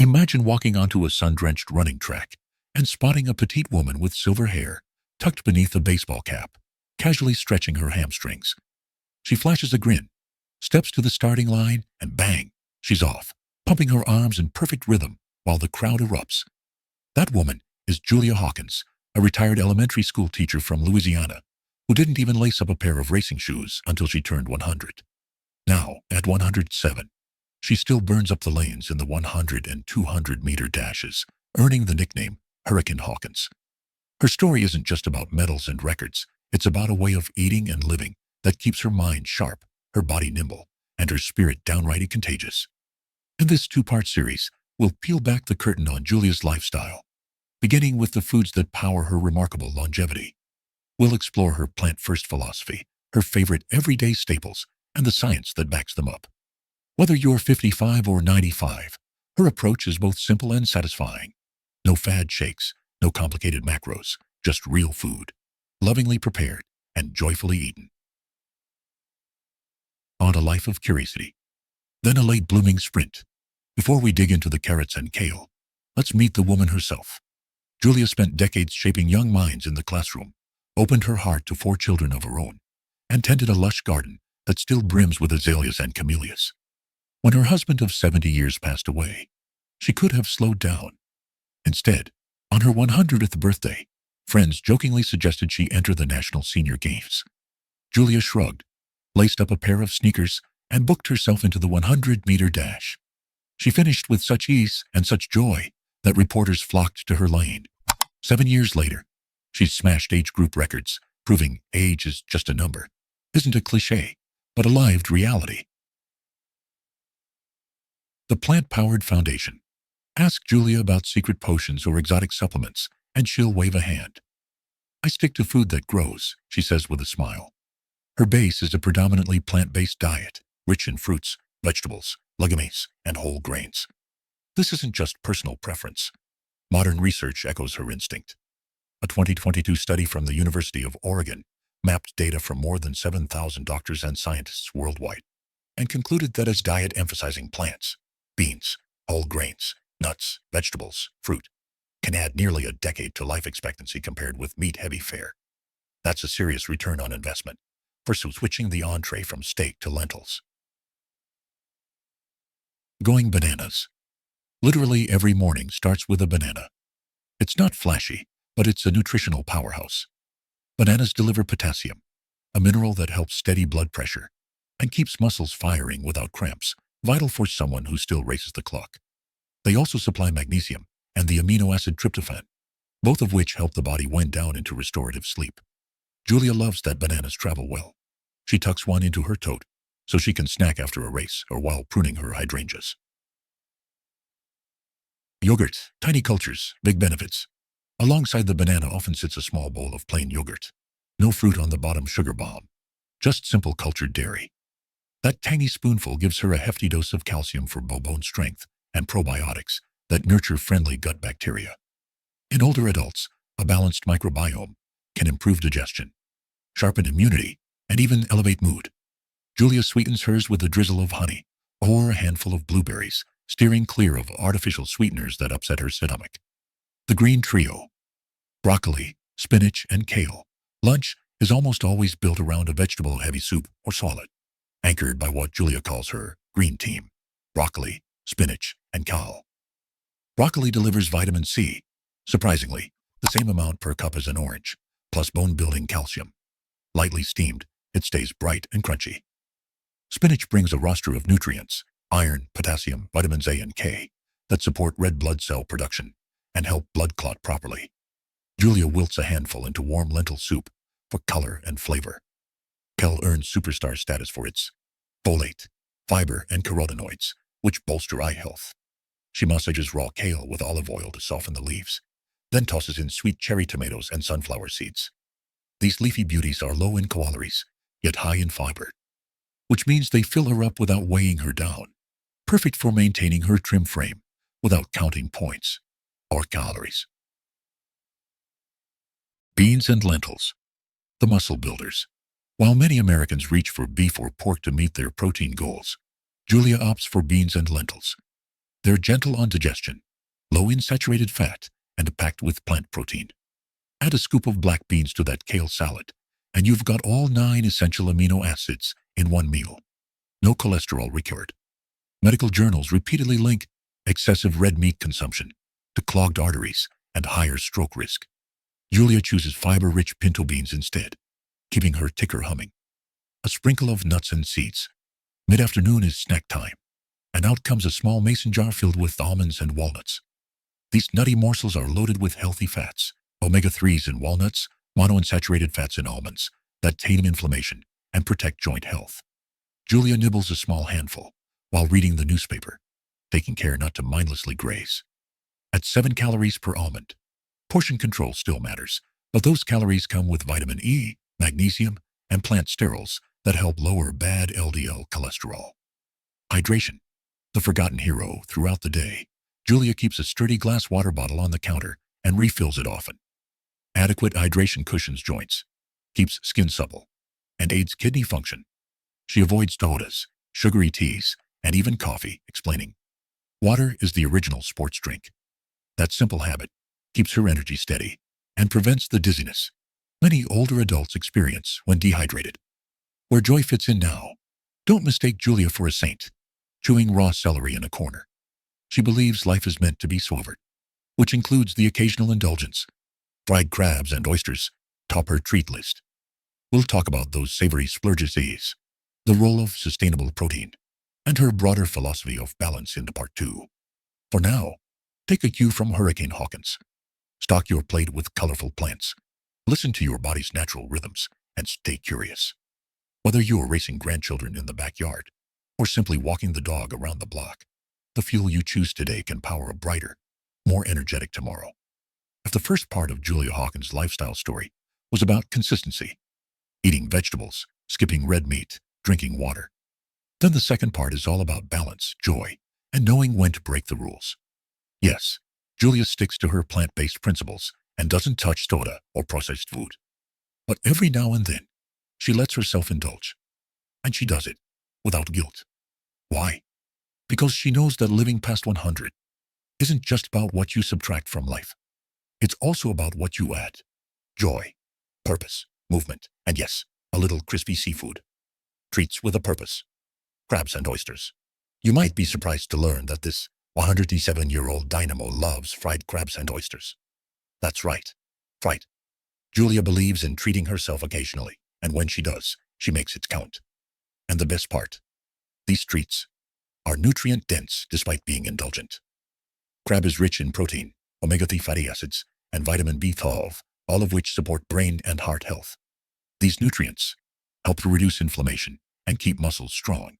Imagine walking onto a sun-drenched running track and spotting a petite woman with silver hair tucked beneath a baseball cap, casually stretching her hamstrings. She flashes a grin, steps to the starting line, and bang, she's off, pumping her arms in perfect rhythm while the crowd erupts. That woman is Julia Hawkins, a retired elementary school teacher from Louisiana, who didn't even lace up a pair of racing shoes until she turned 100. Now, at 107, she still burns up the lanes in the 100 and 200-meter dashes, earning the nickname Hurricane Hawkins. Her story isn't just about medals and records. It's about a way of eating and living that keeps her mind sharp, her body nimble, and her spirit downright contagious. In this two-part series, we'll peel back the curtain on Julia's lifestyle, beginning with the foods that power her remarkable longevity. We'll explore her plant-first philosophy, her favorite everyday staples, and the science that backs them up. Whether you're 55 or 95, her approach is both simple and satisfying. No fad shakes, no complicated macros, just real food, lovingly prepared and joyfully eaten. On a life of curiosity, then a late-blooming sprint. Before we dig into the carrots and kale, let's meet the woman herself. Julia spent decades shaping young minds in the classroom, opened her heart to 4 children of her own, and tended a lush garden that still brims with azaleas and camellias. When her husband of 70 years passed away, she could have slowed down. Instead, on her 100th birthday, friends jokingly suggested she enter the National Senior Games. Julia shrugged, laced up a pair of sneakers, and booked herself into the 100-meter dash. She finished with such ease and such joy that reporters flocked to her lane. 7 years later, she's smashed age group records, proving age is just a number, isn't a cliché, but a lived reality. The Plant-Powered Foundation. Ask Julia about secret potions or exotic supplements, and she'll wave a hand. I stick to food that grows, she says with a smile. Her base is a predominantly plant-based diet, rich in fruits, vegetables, legumes, and whole grains. This isn't just personal preference. Modern research echoes her instinct. A 2022 study from the University of Oregon mapped data from more than 7,000 doctors and scientists worldwide and concluded that as diet emphasizing plants, beans, whole grains, nuts, vegetables, fruit, can add nearly a decade to life expectancy compared with meat-heavy fare. That's a serious return on investment for switching the entree from steak to lentils. Going bananas. Literally every morning starts with a banana. It's not flashy, but it's a nutritional powerhouse. Bananas deliver potassium, a mineral that helps steady blood pressure and keeps muscles firing without cramps, vital for someone who still races the clock. They also supply magnesium and the amino acid tryptophan, both of which help the body wind down into restorative sleep. Julia loves that bananas travel well. She tucks one into her tote so she can snack after a race or while pruning her hydrangeas. Yogurt, tiny cultures, big benefits. Alongside the banana often sits a small bowl of plain yogurt. No fruit on the bottom, sugar bomb. Just simple cultured dairy. That tiny spoonful gives her a hefty dose of calcium for bone strength and probiotics that nurture friendly gut bacteria. In older adults, a balanced microbiome can improve digestion, sharpen immunity, and even elevate mood. Julia sweetens hers with a drizzle of honey or a handful of blueberries, steering clear of artificial sweeteners that upset her stomach. The green trio. Broccoli, spinach, and kale. Lunch is almost always built around a vegetable-heavy soup or salad, anchored by what Julia calls her green team: broccoli, spinach, and kale. Broccoli delivers vitamin C, surprisingly, the same amount per cup as an orange, plus bone-building calcium. Lightly steamed, it stays bright and crunchy. Spinach brings a roster of nutrients, iron, potassium, vitamins A and K, that support red blood cell production and help blood clot properly. Julia wilts a handful into warm lentil soup for color and flavor. Kale earns superstar status for its folate, fiber, and carotenoids, which bolster eye health. She massages raw kale with olive oil to soften the leaves, then tosses in sweet cherry tomatoes and sunflower seeds. These leafy beauties are low in calories, yet high in fiber, which means they fill her up without weighing her down, perfect for maintaining her trim frame without counting points or calories. Beans and lentils, the muscle builders. While many Americans reach for beef or pork to meet their protein goals, Julia opts for beans and lentils. They're gentle on digestion, low in saturated fat, and packed with plant protein. Add a scoop of black beans to that kale salad, and you've got all 9 essential amino acids in one meal. No cholesterol required. Medical journals repeatedly link excessive red meat consumption to clogged arteries and higher stroke risk. Julia chooses fiber-rich pinto beans instead, keeping her ticker humming. A sprinkle of nuts and seeds. Mid-afternoon is snack time, and out comes a small mason jar filled with almonds and walnuts. These nutty morsels are loaded with healthy fats, omega-3s in walnuts, monounsaturated fats in almonds, that tame inflammation and protect joint health. Julia nibbles a small handful while reading the newspaper, taking care not to mindlessly graze. At 7 calories per almond, portion control still matters, but those calories come with vitamin E, magnesium, and plant sterols that help lower bad LDL cholesterol. Hydration, the forgotten hero throughout the day. Julia keeps a sturdy glass water bottle on the counter and refills it often. Adequate hydration cushions joints, keeps skin supple, and aids kidney function. She avoids sodas, sugary teas, and even coffee, explaining, "Water is the original sports drink." That simple habit keeps her energy steady and prevents the dizziness many older adults experience when dehydrated. Where joy fits in now, don't mistake Julia for a saint, chewing raw celery in a corner. She believes life is meant to be savored, which includes the occasional indulgence. Fried crabs and oysters top her treat list. We'll talk about those savory splurges, the role of sustainable protein, and her broader philosophy of balance in part 2. For now, take a cue from Hurricane Hawkins. Stock your plate with colorful plants. Listen to your body's natural rhythms and stay curious. Whether you're racing grandchildren in the backyard or simply walking the dog around the block, the fuel you choose today can power a brighter, more energetic tomorrow. If the first part of Julia Hawkins' lifestyle story was about consistency, eating vegetables, skipping red meat, drinking water, then the second part is all about balance, joy, and knowing when to break the rules. Yes, Julia sticks to her plant-based principles and doesn't touch soda or processed food. But every now and then, she lets herself indulge. And she does it without guilt. Why? Because she knows that living past 100 isn't just about what you subtract from life. It's also about what you add. Joy, purpose, movement, and yes, a little crispy seafood. Treats with a purpose. Crabs and oysters. You might be surprised to learn that this 107-year-old dynamo loves fried crabs and oysters. That's right, fried. Julia believes in treating herself occasionally, and when she does, she makes it count. And the best part, these treats are nutrient-dense despite being indulgent. Crab is rich in protein, omega-3 fatty acids, and vitamin B12, all of which support brain and heart health. These nutrients help to reduce inflammation and keep muscles strong,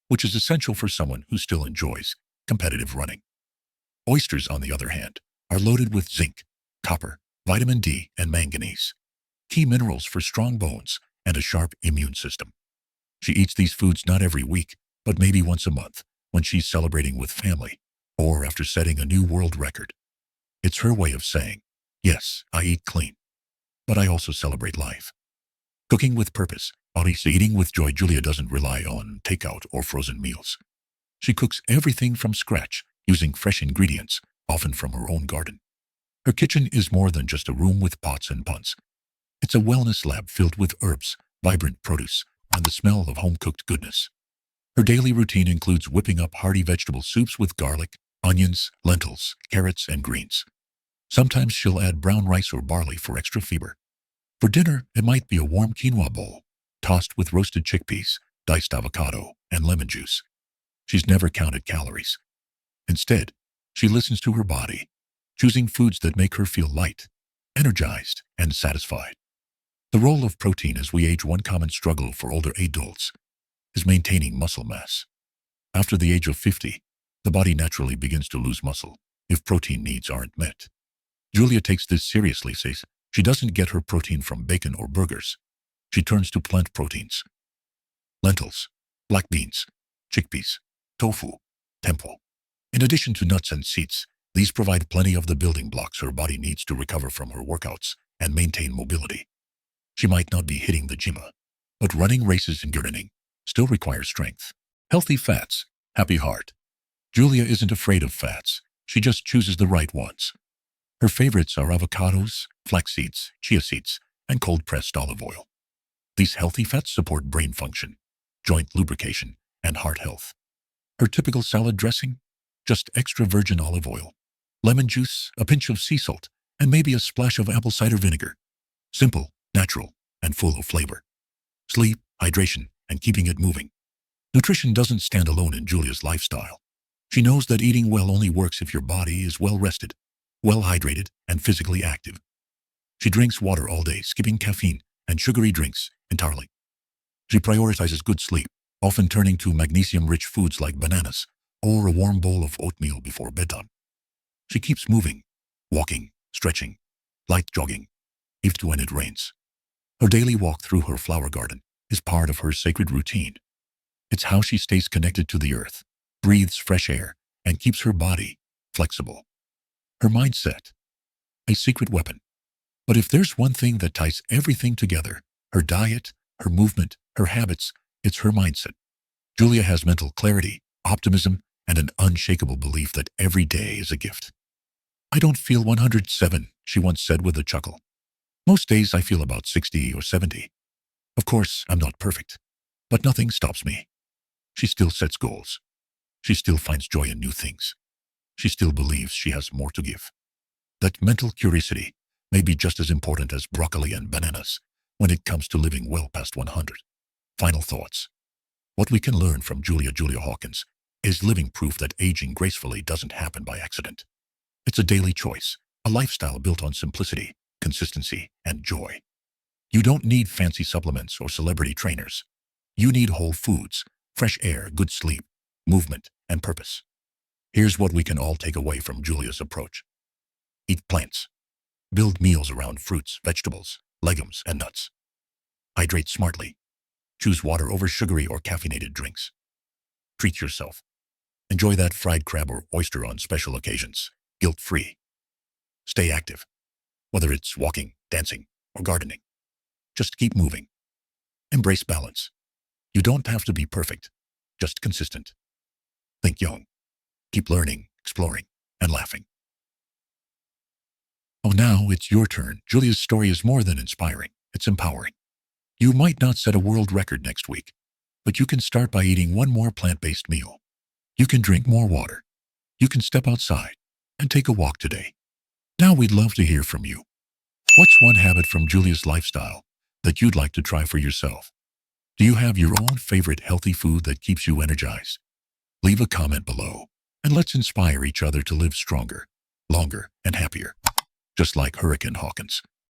which is essential for someone who still enjoys competitive running. Oysters, on the other hand, are loaded with zinc, copper, vitamin D, and manganese, key minerals for strong bones and a sharp immune system. She eats these foods not every week, but maybe once a month when she's celebrating with family or after setting a new world record. It's her way of saying, yes, I eat clean, but I also celebrate life. Cooking with purpose, obviously eating with joy. Julia doesn't rely on takeout or frozen meals. She cooks everything from scratch, using fresh ingredients, often from her own garden. Her kitchen is more than just a room with pots and pans. It's a wellness lab filled with herbs, vibrant produce, and the smell of home-cooked goodness. Her daily routine includes whipping up hearty vegetable soups with garlic, onions, lentils, carrots, and greens. Sometimes she'll add brown rice or barley for extra fiber. For dinner, it might be a warm quinoa bowl, tossed with roasted chickpeas, diced avocado, and lemon juice. She's never counted calories. Instead, she listens to her body, choosing foods that make her feel light, energized, and satisfied. The role of protein as we age. One common struggle for older adults is maintaining muscle mass. After the age of 50, the body naturally begins to lose muscle if protein needs aren't met. Julia takes this seriously, says she doesn't get her protein from bacon or burgers. She turns to plant proteins. Lentils, black beans, chickpeas, tofu, tempeh. In addition to nuts and seeds, these provide plenty of the building blocks her body needs to recover from her workouts and maintain mobility. She might not be hitting the gym, but running races and gardening still requires strength. Healthy fats, happy heart. Julia isn't afraid of fats. She just chooses the right ones. Her favorites are avocados, flax seeds, chia seeds, and cold-pressed olive oil. These healthy fats support brain function, joint lubrication, and heart health. Her typical salad dressing? Just extra virgin olive oil, lemon juice, a pinch of sea salt, and maybe a splash of apple cider vinegar. Simple, natural, and full of flavor. Sleep, hydration, and keeping it moving. Nutrition doesn't stand alone in Julia's lifestyle. She knows that eating well only works if your body is well rested, well hydrated, and physically active. She drinks water all day, skipping caffeine and sugary drinks entirely. She prioritizes good sleep, often turning to magnesium-rich foods like bananas or a warm bowl of oatmeal before bedtime. She keeps moving, walking, stretching, light jogging, even when it rains. Her daily walk through her flower garden is part of her sacred routine. It's how she stays connected to the earth, breathes fresh air, and keeps her body flexible. Her mindset, a secret weapon. But if there's one thing that ties everything together, her diet, her movement, her habits, it's her mindset. Julia has mental clarity, optimism, and an unshakable belief that every day is a gift. "I don't feel 107, she once said with a chuckle. "Most days I feel about 60 or 70. Of course, I'm not perfect, but nothing stops me." She still sets goals. She still finds joy in new things. She still believes she has more to give. That mental curiosity may be just as important as broccoli and bananas when it comes to living well past 100. Final thoughts. What we can learn from Julia Hawkins is living proof that aging gracefully doesn't happen by accident. It's a daily choice, a lifestyle built on simplicity, consistency, and joy. You don't need fancy supplements or celebrity trainers. You need whole foods, fresh air, good sleep, movement, and purpose. Here's what we can all take away from Julia's approach. Eat plants. Build meals around fruits, vegetables, legumes, and nuts. Hydrate smartly. Choose water over sugary or caffeinated drinks. Treat yourself. Enjoy that fried crab or oyster on special occasions, guilt-free. Stay active, whether it's walking, dancing, or gardening. Just keep moving. Embrace balance. You don't have to be perfect, just consistent. Think young. Keep learning, exploring, and laughing. Oh, now it's your turn. Julia's story is more than inspiring. It's empowering. You might not set a world record next week, but you can start by eating one more plant-based meal. You can drink more water. You can step outside and take a walk today. Now we'd love to hear from you. What's one habit from Julia's lifestyle that you'd like to try for yourself? Do you have your own favorite healthy food that keeps you energized? Leave a comment below, and let's inspire each other to live stronger, longer, and happier, just like Hurricane Hawkins.